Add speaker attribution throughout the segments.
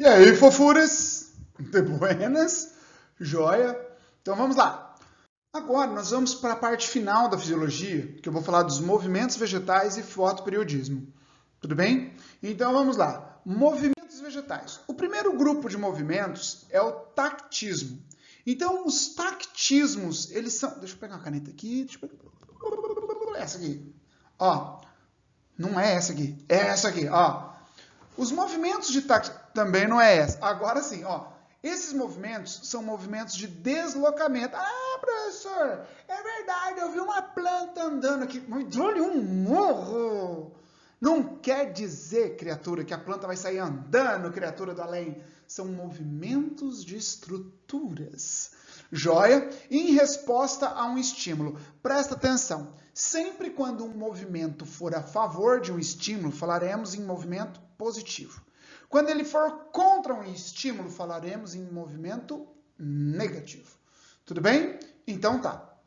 Speaker 1: E aí, fofuras? De buenas? Joia? Então vamos lá. Agora nós vamos para a parte final da fisiologia, que eu vou falar dos movimentos vegetais e fotoperiodismo. Tudo bem? Então vamos lá. Movimentos vegetais. O primeiro grupo de movimentos é o tactismo. Então os tactismos, eles são... Deixa eu pegar uma caneta aqui. Essa aqui. Ó, não é essa aqui. É essa aqui, ó. Os movimentos de tactismo... Também não é essa. Agora sim, ó. Esses movimentos são movimentos de deslocamento. Ah, professor, é verdade, eu vi uma planta andando aqui. Olha um morro. Não quer dizer, criatura, que a planta vai sair andando, criatura do além. São movimentos de estruturas. Joia? Em resposta a um estímulo. Presta atenção. Sempre quando um movimento for a favor de um estímulo, falaremos em movimento positivo. Quando ele for contra um estímulo, falaremos em movimento negativo. Tudo bem? Então tá.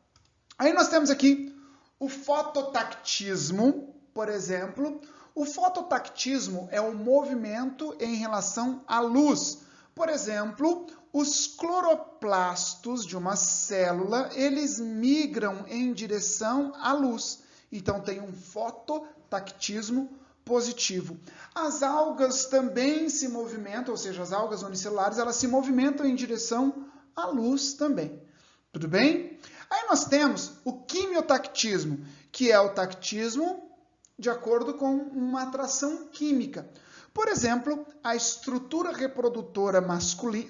Speaker 1: Aí nós temos aqui o fototactismo, por exemplo. O fototactismo é o movimento em relação à luz. Por exemplo, os cloroplastos de uma célula, eles migram em direção à luz. Então tem um fototactismo positivo. As algas também se movimentam, ou seja, as algas unicelulares, elas se movimentam em direção à luz também. Tudo bem? Aí nós temos o quimiotactismo, que é o tactismo de acordo com uma atração química. Por exemplo, a estrutura reprodutora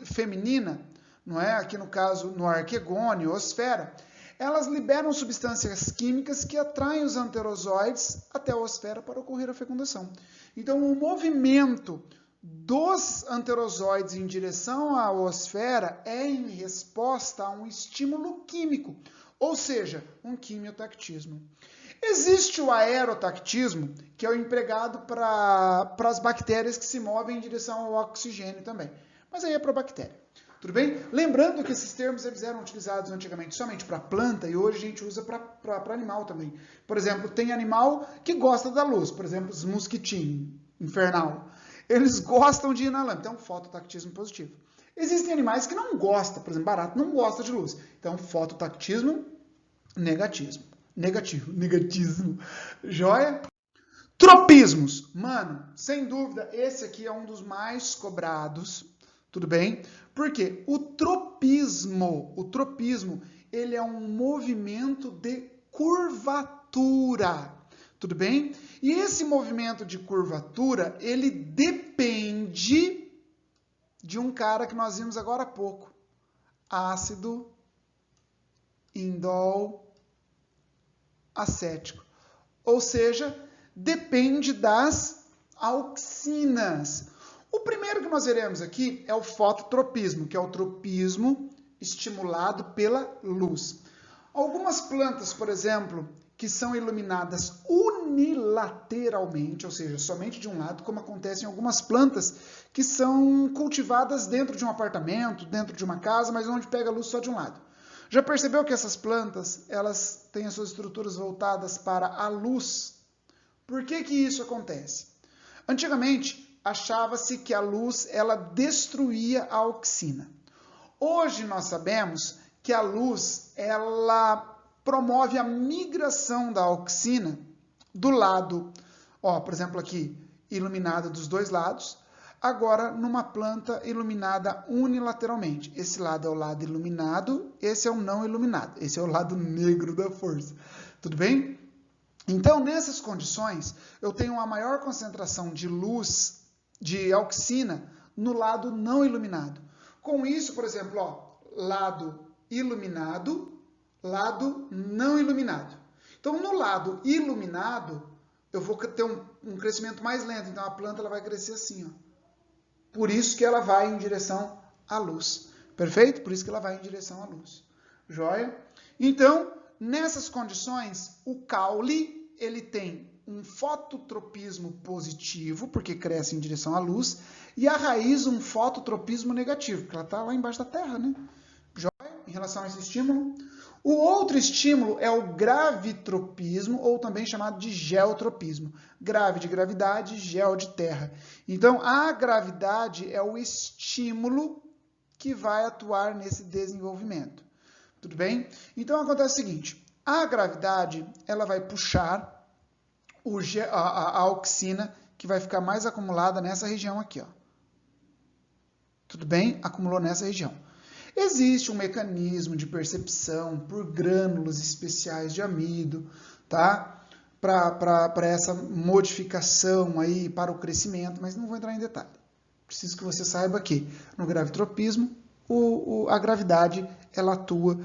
Speaker 1: feminina, não é? Aqui no caso, no arquegônio, osfera, elas liberam substâncias químicas que atraem os anterozoides até a osfera para ocorrer a fecundação. Então, o movimento dos anterozoides em direção à osfera é em resposta a um estímulo químico, ou seja, um quimiotactismo. Existe o aerotactismo, que é o empregado para as bactérias que se movem em direção ao oxigênio também. Mas aí é para a bactéria. Tudo bem? Lembrando que esses termos eles eram utilizados antigamente somente para planta e hoje a gente usa para animal também. Por exemplo, tem animal que gosta da luz, por exemplo, os mosquitinhos, infernal. Eles gostam de ir na lâmpada, então fototactismo positivo. Existem animais que não gostam, por exemplo, barato não gosta de luz. Então fototactismo negativo. Negatismo. Joia? Tropismos. Mano, sem dúvida, esse aqui é um dos mais cobrados. Tudo bem? Porque o tropismo, ele é um movimento de curvatura. Tudo bem? E esse movimento de curvatura, ele depende de um cara que nós vimos agora há pouco. Ácido indol acético. Ou seja, depende das auxinas. O primeiro que nós veremos aqui é o fototropismo, que é o tropismo estimulado pela luz. Algumas plantas, por exemplo, que são iluminadas unilateralmente, ou seja, somente de um lado, como acontece em algumas plantas que são cultivadas dentro de um apartamento, dentro de uma casa, mas onde pega a luz só de um lado. Já percebeu que essas plantas, elas têm as suas estruturas voltadas para a luz? Por que isso acontece? Antigamente, achava-se que a luz ela destruía a auxina. Hoje nós sabemos que a luz ela promove a migração da auxina do lado, ó, por exemplo aqui, iluminada dos dois lados, agora numa planta iluminada unilateralmente. Esse lado é o lado iluminado, esse é o não iluminado, esse é o lado negro da força. Tudo bem? Então, nessas condições, eu tenho uma maior concentração de luz, de auxina, no lado não iluminado. Com isso, por exemplo, ó, lado iluminado, lado não iluminado. Então, no lado iluminado, eu vou ter um crescimento mais lento. Então, a planta ela vai crescer assim, ó. Por isso que ela vai em direção à luz. Perfeito? Por isso que ela vai em direção à luz. Joia? Então, nessas condições, o caule ele tem um fototropismo positivo, porque cresce em direção à luz, e a raiz um fototropismo negativo, porque ela está lá embaixo da terra, né? Joia? em relação a esse estímulo. O outro estímulo é o gravitropismo, ou também chamado de geotropismo. Grave de gravidade, geo de terra. Então, a gravidade é o estímulo que vai atuar nesse desenvolvimento. Tudo bem? Então, acontece o seguinte, a gravidade, ela vai puxar a auxina, que vai ficar mais acumulada nessa região aqui, ó. Tudo bem? Acumulou nessa região. Existe um mecanismo de percepção por grânulos especiais de amido, tá? Para essa modificação aí, para o crescimento, mas não vou entrar em detalhe. Preciso que você saiba que no gravitropismo, a gravidade, ela atua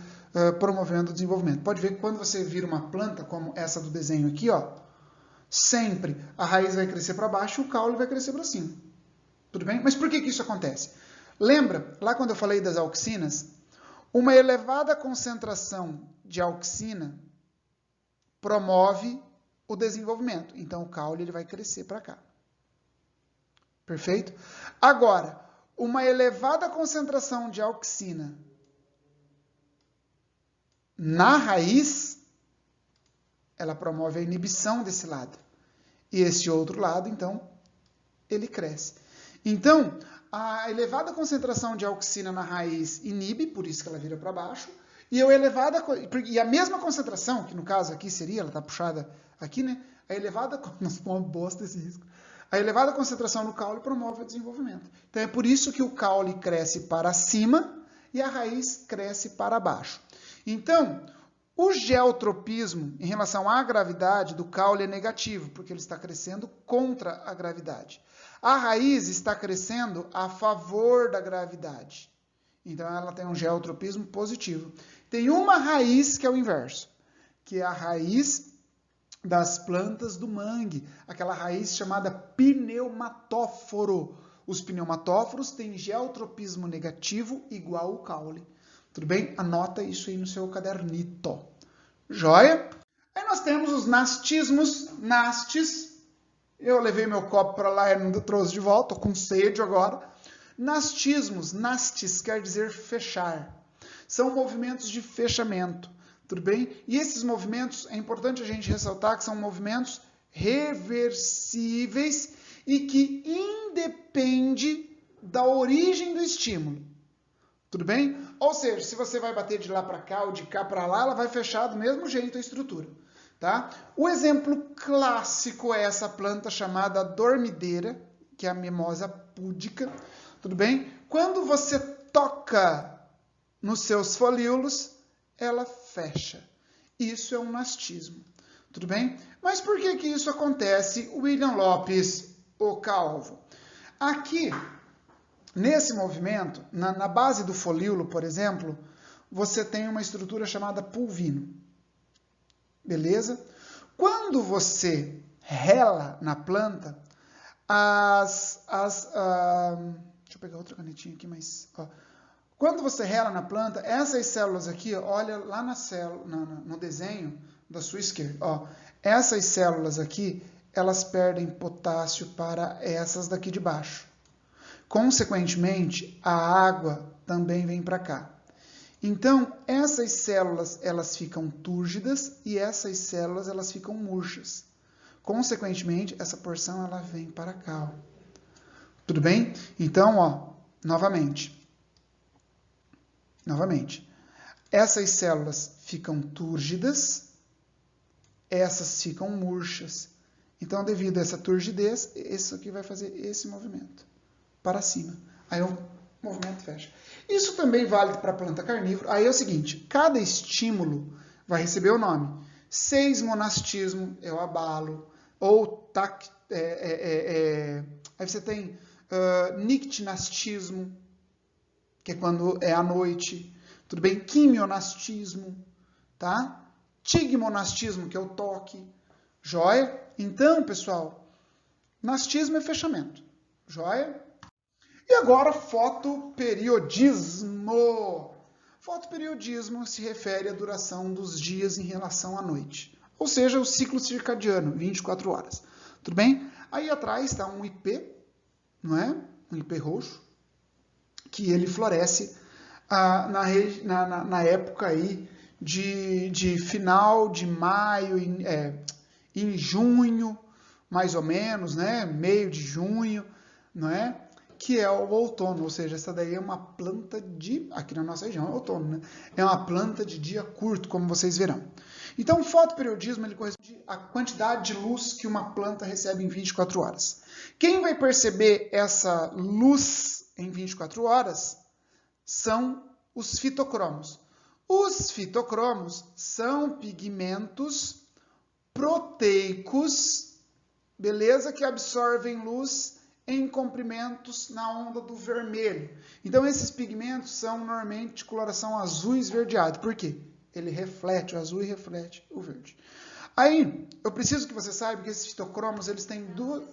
Speaker 1: promovendo o desenvolvimento. Pode ver que quando você vira uma planta, como essa do desenho aqui, ó, sempre a raiz vai crescer para baixo e o caule vai crescer para cima. Tudo bem? Mas por que isso acontece? Lembra, lá quando eu falei das auxinas, uma elevada concentração de auxina promove o desenvolvimento. Então, o caule ele vai crescer para cá. Perfeito? Agora, uma elevada concentração de auxina na raiz, ela promove a inibição desse lado. E esse outro lado, então, ele cresce. Então, a elevada concentração de auxina na raiz inibe, por isso que ela vira para baixo, e a mesma concentração, que no caso aqui seria, ela está puxada aqui, né? A elevada, nossa, uma bosta esse risco. A elevada concentração no caule promove o desenvolvimento. Então é por isso que o caule cresce para cima e a raiz cresce para baixo. Então, o geotropismo em relação à gravidade do caule é negativo, porque ele está crescendo contra a gravidade. A raiz está crescendo a favor da gravidade. Então, ela tem um geotropismo positivo. Tem uma raiz que é o inverso, que é a raiz das plantas do mangue, aquela raiz chamada pneumatóforo. Os pneumatóforos têm geotropismo negativo igual ao caule. Tudo bem? Anota isso aí no seu cadernito. Joia? Aí nós temos os nastismos, nastes. Eu levei meu copo para lá e não trouxe de volta, estou com sede agora. Nastismos, nastes quer dizer fechar. São movimentos de fechamento, tudo bem? E esses movimentos, é importante a gente ressaltar que são movimentos reversíveis e que independem da origem do estímulo. Tudo bem? Ou seja, se você vai bater de lá para cá ou de cá para lá, ela vai fechar do mesmo jeito a estrutura. Tá? O exemplo clássico é essa planta chamada dormideira, que é a mimosa púdica. Tudo bem? Quando você toca nos seus folíolos, ela fecha. Isso é um nastismo. Tudo bem? Mas por que isso acontece, William Lopes, o calvo? Aqui, nesse movimento, na base do folíolo, por exemplo, você tem uma estrutura chamada pulvino. Beleza? Quando você rela na planta, deixa eu pegar outra canetinha aqui, mas... Ó, quando você rela na planta, essas células aqui, olha lá no desenho da sua esquerda. Ó, essas células aqui, elas perdem potássio para essas daqui de baixo. Consequentemente, a água também vem para cá. Então, essas células, elas ficam túrgidas e essas células, elas ficam murchas. Consequentemente, essa porção, ela vem para cá. Ó. Tudo bem? Então, ó, novamente. Essas células ficam túrgidas, essas ficam murchas. Então, devido a essa turgidez, isso aqui vai fazer esse movimento para cima. Aí o movimento fecha. Isso também vale para a planta carnívora. Aí é o seguinte, cada estímulo vai receber o nome. Seismonastismo é o abalo, ou aí você tem nictinastismo, que é quando é à noite. Tudo bem? Quimionastismo, tá? Tigmonastismo, que é o toque. Joia? Então, pessoal, nastismo é fechamento. Joia? E agora, fotoperiodismo. Fotoperiodismo se refere à duração dos dias em relação à noite. Ou seja, o ciclo circadiano, 24 horas. Tudo bem? Aí atrás está um IP, não é? Um IP roxo, que ele floresce na época aí de final de maio, em junho, mais ou menos, né? Meio de junho, não é? Que é o outono, ou seja, essa daí é uma planta aqui na nossa região é outono, né? É uma planta de dia curto, como vocês verão. Então, o fotoperiodismo ele corresponde à quantidade de luz que uma planta recebe em 24 horas. Quem vai perceber essa luz em 24 horas são os fitocromos. Os fitocromos são pigmentos proteicos, beleza? Que absorvem luz em comprimentos na onda do vermelho. Então, esses pigmentos são normalmente de coloração azul esverdeado. Por quê? Ele reflete o azul e reflete o verde. Aí, eu preciso que você saiba que esses fitocromos, eles têm duas...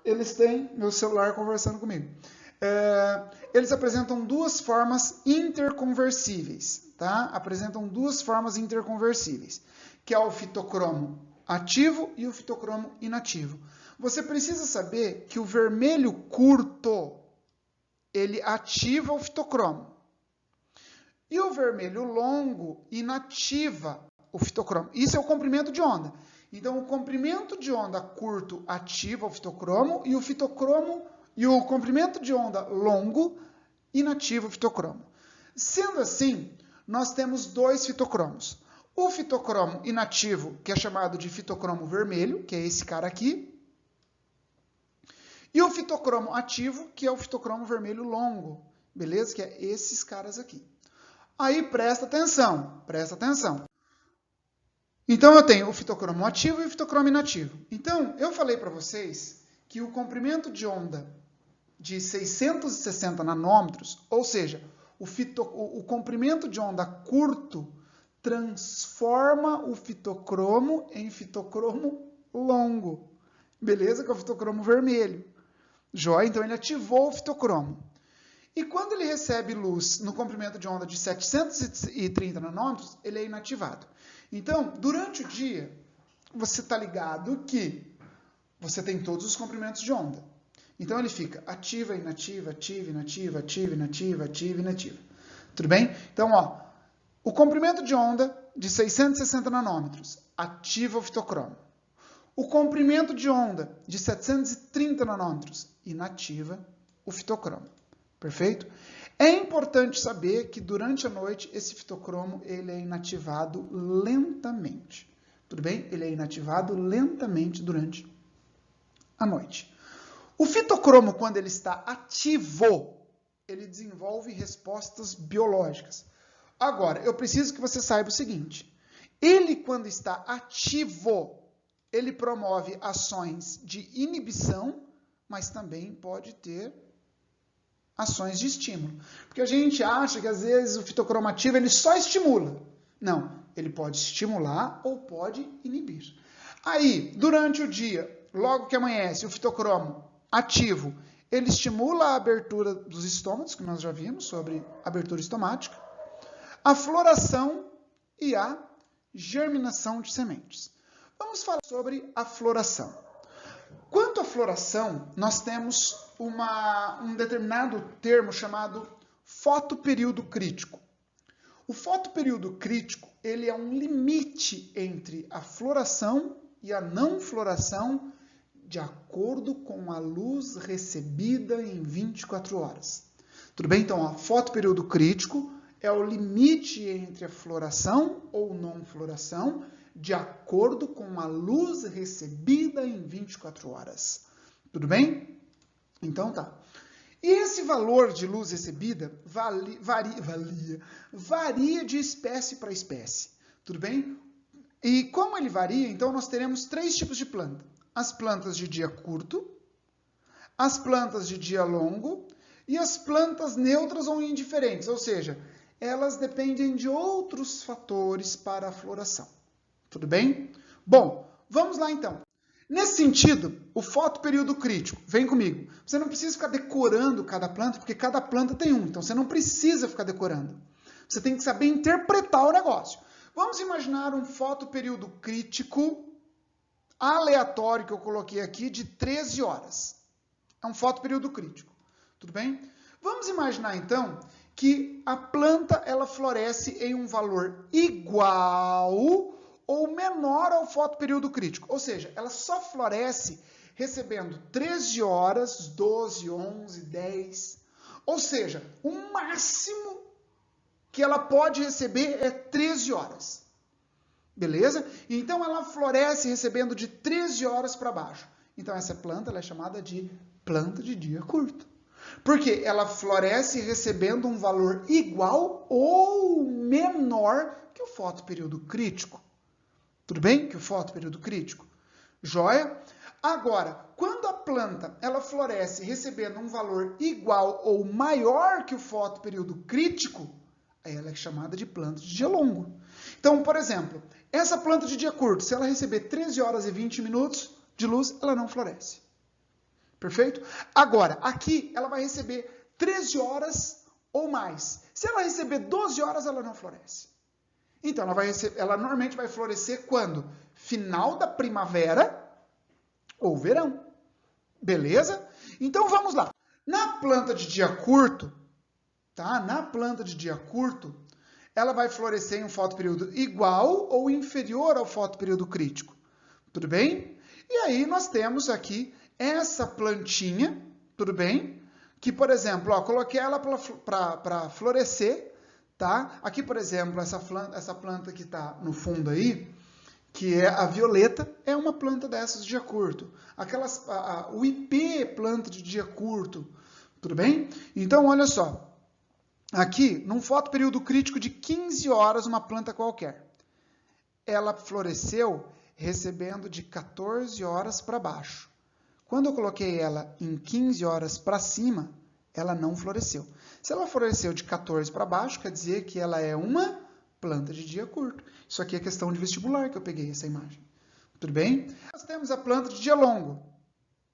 Speaker 1: Eles têm... Meu celular conversando comigo. Eles apresentam duas formas interconversíveis, tá? Apresentam duas formas interconversíveis, que é o fitocromo ativo e o fitocromo inativo. Você precisa saber que o vermelho curto, ele ativa o fitocromo. E o vermelho longo inativa o fitocromo. Isso é o comprimento de onda. Então, o comprimento de onda curto ativa o fitocromo e o comprimento de onda longo inativa o fitocromo. Sendo assim, nós temos dois fitocromos. O fitocromo inativo, que é chamado de fitocromo vermelho, que é esse cara aqui. E o fitocromo ativo, que é o fitocromo vermelho longo, beleza? Que é esses caras aqui. Aí presta atenção, presta atenção. Então eu tenho o fitocromo ativo e o fitocromo inativo. Então eu falei para vocês que o comprimento de onda de 660 nanômetros, ou seja, o comprimento de onda curto transforma o fitocromo em fitocromo longo, beleza? Que é o fitocromo vermelho. Joia? Então ele ativou o fitocromo. E quando ele recebe luz no comprimento de onda de 730 nanômetros, ele é inativado. Então, durante o dia, você está ligado que você tem todos os comprimentos de onda. Então ele fica ativa, inativa, ativa, inativa, ativa, inativa, ativa, inativa. Tudo bem? Então, ó, o comprimento de onda de 660 nanômetros ativa o fitocromo. O comprimento de onda de 730 nanômetros inativa o fitocromo. Perfeito? É importante saber que durante a noite esse fitocromo ele é inativado lentamente. Tudo bem? Ele é inativado lentamente durante a noite. O fitocromo, quando ele está ativo, ele desenvolve respostas biológicas. Agora, eu preciso que você saiba o seguinte. Ele, quando está ativo, ele promove ações de inibição, mas também pode ter ações de estímulo. Porque a gente acha que, às vezes, o fitocromo ativo ele só estimula. Não, ele pode estimular ou pode inibir. Aí, durante o dia, logo que amanhece, o fitocromo ativo, ele estimula a abertura dos estômatos, que nós já vimos sobre abertura estomática, a floração e a germinação de sementes. Vamos falar sobre a floração. Quanto à floração, nós temos um determinado termo chamado fotoperíodo crítico. O fotoperíodo crítico ele é um limite entre a floração e a não floração de acordo com a luz recebida em 24 horas. Tudo bem? Então, o fotoperíodo crítico é o limite entre a floração ou não floração de acordo com a luz recebida em 24 horas. Tudo bem? Então tá. E esse valor de luz recebida varia de espécie para espécie. Tudo bem? E como ele varia, então nós teremos três tipos de planta. As plantas de dia curto, as plantas de dia longo e as plantas neutras ou indiferentes, ou seja, elas dependem de outros fatores para a floração. Tudo bem? Bom, vamos lá então. Nesse sentido, o fotoperíodo crítico, vem comigo. Você não precisa ficar decorando cada planta, porque cada planta tem um, então você não precisa ficar decorando. Você tem que saber interpretar o negócio. Vamos imaginar um fotoperíodo crítico aleatório que eu coloquei aqui de 13 horas. É um fotoperíodo crítico. Tudo bem? Vamos imaginar então que a planta ela floresce em um valor igual ou menor ao fotoperíodo crítico. Ou seja, ela só floresce recebendo 13 horas, 12, 11, 10. Ou seja, o máximo que ela pode receber é 13 horas. Beleza? Então ela floresce recebendo de 13 horas para baixo. Então essa planta ela é chamada de planta de dia curto. Porque ela floresce recebendo um valor igual ou menor que o fotoperíodo crítico. Tudo bem? Que o fotoperíodo crítico. Joia? Agora, quando a planta ela floresce recebendo um valor igual ou maior que o fotoperíodo crítico, aí ela é chamada de planta de dia longo. Então, por exemplo, essa planta de dia curto, se ela receber 13 horas e 20 minutos de luz, ela não floresce. Perfeito? Agora, aqui ela vai receber 13 horas ou mais. Se ela receber 12 horas, ela não floresce. Então, ela normalmente vai florescer quando? Final da primavera ou verão. Beleza? Então, vamos lá. Na planta de dia curto, tá? Na planta de dia curto, ela vai florescer em um fotoperíodo igual ou inferior ao fotoperíodo crítico. Tudo bem? E aí, nós temos aqui essa plantinha, tudo bem? Que, por exemplo, ó, coloquei ela para florescer, tá? Aqui, por exemplo, essa planta que está no fundo aí, que é a violeta, é uma planta dessas de dia curto. O IP, planta de dia curto, tudo bem? Então, olha só. Aqui, num fotoperíodo crítico de 15 horas, uma planta qualquer. Ela floresceu recebendo de 14 horas para baixo. Quando eu coloquei ela em 15 horas para cima, ela não floresceu. Se ela floresceu de 14 para baixo, quer dizer que ela é uma planta de dia curto. Isso aqui é questão de vestibular que eu peguei essa imagem. Tudo bem? Nós temos a planta de dia longo.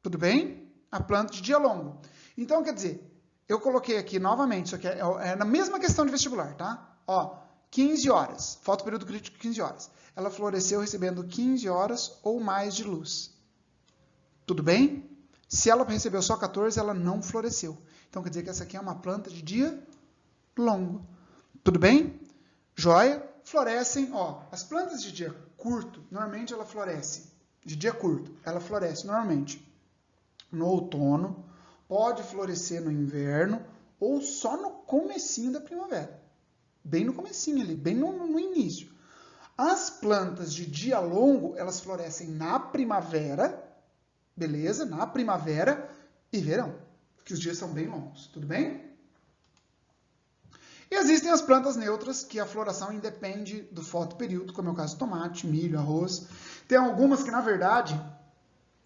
Speaker 1: Tudo bem? A planta de dia longo. Então, quer dizer, eu coloquei aqui novamente, isso aqui é na mesma questão de vestibular, tá? Ó, 15 horas, fotoperíodo crítico 15 horas. Ela floresceu recebendo 15 horas ou mais de luz. Tudo bem? Se ela recebeu só 14, ela não floresceu. Então, quer dizer que essa aqui é uma planta de dia longo. Tudo bem? Joia? Florescem, ó, as plantas de dia curto, normalmente ela floresce, de dia curto, ela floresce normalmente no outono, pode florescer no inverno ou só no comecinho da primavera. Bem no comecinho ali, bem no início. As plantas de dia longo, elas florescem na primavera, beleza? Na primavera e verão, que os dias são bem longos, tudo bem? E existem as plantas neutras, que a floração independe do fotoperíodo, como é o caso do tomate, milho, arroz. Tem algumas que, na verdade,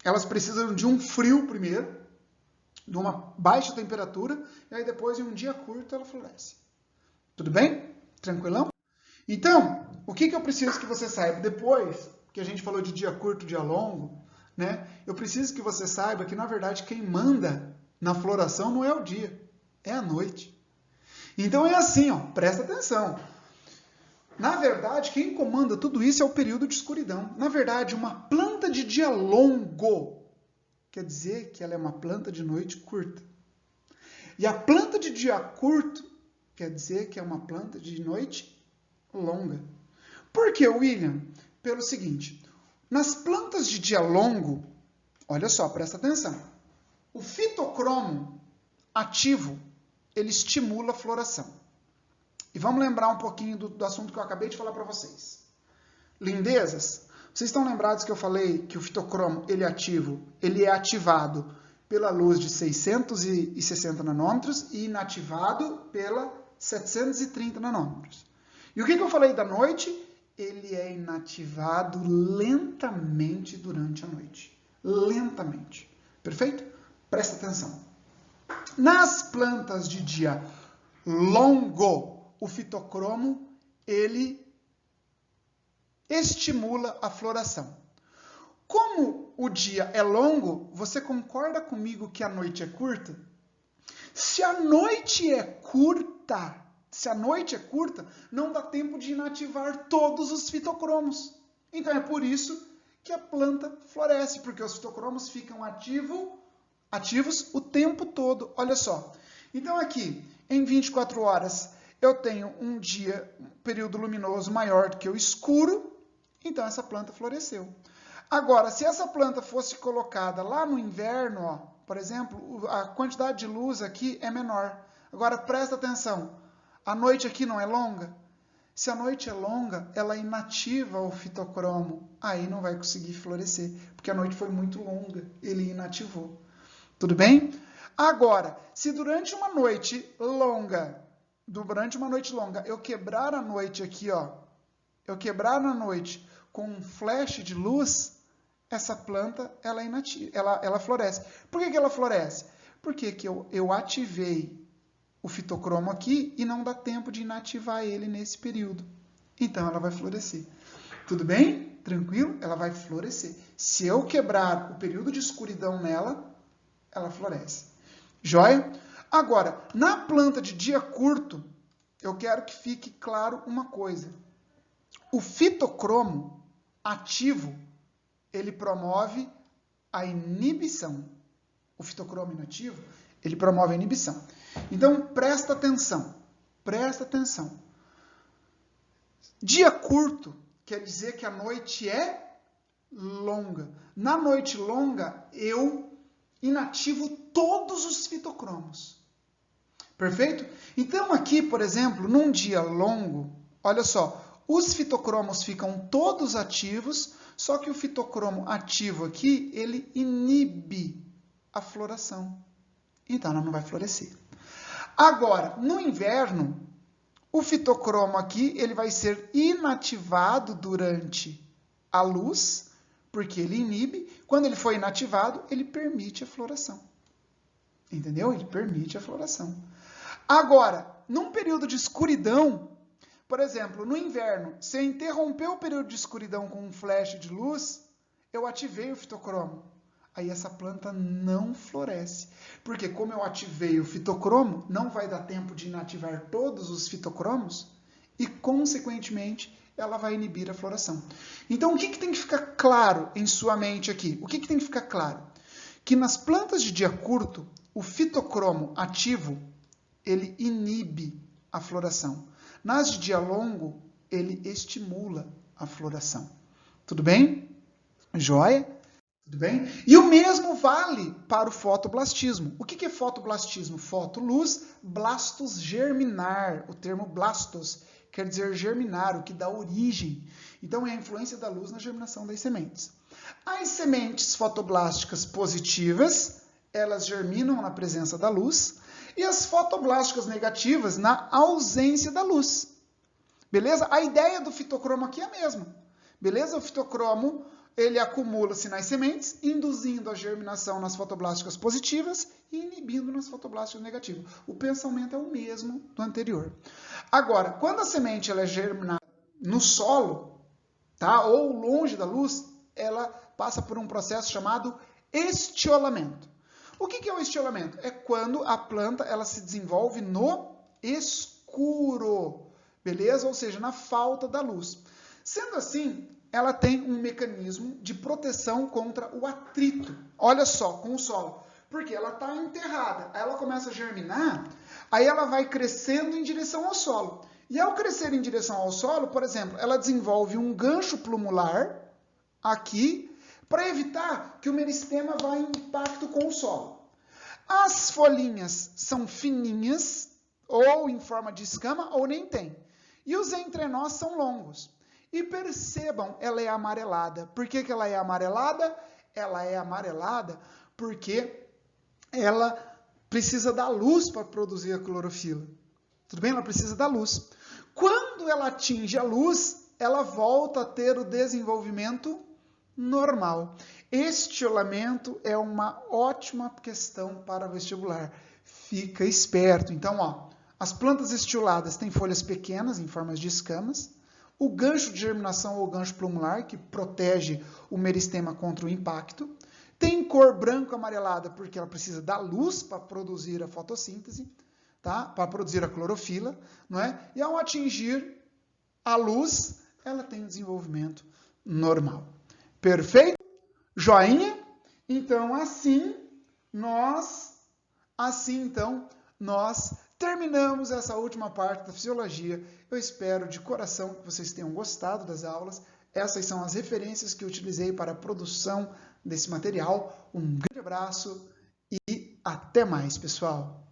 Speaker 1: elas precisam de um frio primeiro, de uma baixa temperatura, e aí depois, em um dia curto, ela floresce. Tudo bem? Tranquilão? Então, o que eu preciso que você saiba? Depois que a gente falou de dia curto, dia longo, né? Eu preciso que você saiba que, na verdade, quem manda na floração não é o dia, é a noite. Então é assim, ó, presta atenção. Na verdade, quem comanda tudo isso é o período de escuridão. Na verdade, uma planta de dia longo quer dizer que ela é uma planta de noite curta. E a planta de dia curto quer dizer que é uma planta de noite longa. Por que, William? Pelo seguinte, nas plantas de dia longo, olha só, presta atenção. O fitocromo ativo, ele estimula a floração. E vamos lembrar um pouquinho do assunto que eu acabei de falar para vocês. Lindezas, vocês estão lembrados que eu falei que o fitocromo, ele é ativado pela luz de 660 nanômetros e inativado pela 730 nanômetros. E o que eu falei da noite? Ele é inativado lentamente durante a noite. Lentamente. Perfeito? Presta atenção. Nas plantas de dia longo, o fitocromo, ele estimula a floração. Como o dia é longo, você concorda comigo que a noite é curta? Se a noite é curta, não dá tempo de inativar todos os fitocromos. Então é por isso que a planta floresce, porque os fitocromos ficam ativos o tempo todo. Olha só. Então aqui, em 24 horas, eu tenho um período luminoso maior do que o escuro, então essa planta floresceu. Agora, se essa planta fosse colocada lá no inverno, ó, por exemplo, a quantidade de luz aqui é menor. Agora, presta atenção, a noite aqui não é longa? Se a noite é longa, ela inativa o fitocromo, aí não vai conseguir florescer, porque a noite foi muito longa, ele inativou. Tudo bem? Agora, se durante uma noite longa, eu quebrar a noite aqui, ó, eu quebrar a noite com um flash de luz, essa planta, ela floresce. Por que ela floresce? Porque eu ativei o fitocromo aqui e não dá tempo de inativar ele nesse período. Então, ela vai florescer. Tudo bem? Tranquilo? Ela vai florescer. Se eu quebrar o período de escuridão nela, ela floresce. Joia? Agora, na planta de dia curto, eu quero que fique claro uma coisa. O fitocromo ativo, ele promove a inibição. O fitocromo inativo, ele promove a inibição. Então, presta atenção. Presta atenção. Dia curto quer dizer que a noite é longa. Na noite longa, eu inativo todos os fitocromos. Perfeito? Então, aqui, por exemplo, num dia longo, olha só, os fitocromos ficam todos ativos, só que o fitocromo ativo aqui, ele inibe a floração. Então, ela não vai florescer. Agora, no inverno, o fitocromo aqui, ele vai ser inativado durante a luz, porque ele inibe. Quando ele for inativado, ele permite a floração. Entendeu? Ele permite a floração. Agora, num período de escuridão, por exemplo, no inverno, se eu interromper o período de escuridão com um flash de luz, eu ativei o fitocromo. Aí essa planta não floresce. Porque como eu ativei o fitocromo, não vai dar tempo de inativar todos os fitocromos e, consequentemente, ela vai inibir a floração. Então, o que tem que ficar claro em sua mente aqui? O que tem que ficar claro? Que nas plantas de dia curto, o fitocromo ativo, ele inibe a floração. Nas de dia longo, ele estimula a floração. Tudo bem? Joia? Tudo bem? E o mesmo vale para o fotoblastismo. O que é fotoblastismo? Fotoluz, blastos, germinar. O termo blastos quer dizer germinar, o que dá origem. Então, é a influência da luz na germinação das sementes. As sementes fotoblásticas positivas, elas germinam na presença da luz, e as fotoblásticas negativas na ausência da luz. Beleza? A ideia do fitocromo aqui é a mesma. Beleza? O fitocromo, ele acumula-se nas sementes, induzindo a germinação nas fotoblásticas positivas e inibindo nas fotoblásticas negativas. O pensamento é o mesmo do anterior. Agora, quando a semente ela é germinada no solo, tá? Ou longe da luz, ela passa por um processo chamado estiolamento. O que é o estiolamento? É quando a planta ela se desenvolve no escuro, beleza? Ou seja, na falta da luz. Sendo assim, ela tem um mecanismo de proteção contra o atrito. Olha só, com o solo. Porque ela está enterrada, aí ela começa a germinar, aí ela vai crescendo em direção ao solo. E ao crescer em direção ao solo, por exemplo, ela desenvolve um gancho plumular aqui, para evitar que o meristema vá em impacto com o solo. As folhinhas são fininhas, ou em forma de escama, ou nem tem. E os entrenós são longos. E percebam, ela é amarelada. Por que ela é amarelada? Ela é amarelada porque ela precisa da luz para produzir a clorofila. Tudo bem? Ela precisa da luz. Quando ela atinge a luz, ela volta a ter o desenvolvimento normal. Estiolamento é uma ótima questão para vestibular. Fica esperto. Então, ó, as plantas estioladas têm folhas pequenas, em formas de escamas. O gancho de germinação ou gancho plumular, que protege o meristema contra o impacto. Tem cor branco-amarelada, porque ela precisa da luz para produzir a fotossíntese, tá? Para produzir a clorofila, não é? E ao atingir a luz, ela tem desenvolvimento normal. Perfeito? Joinha? Então, assim, nós terminamos essa última parte da fisiologia. Eu espero de coração que vocês tenham gostado das aulas. Essas são as referências que eu utilizei para a produção desse material. Um grande abraço e até mais, pessoal!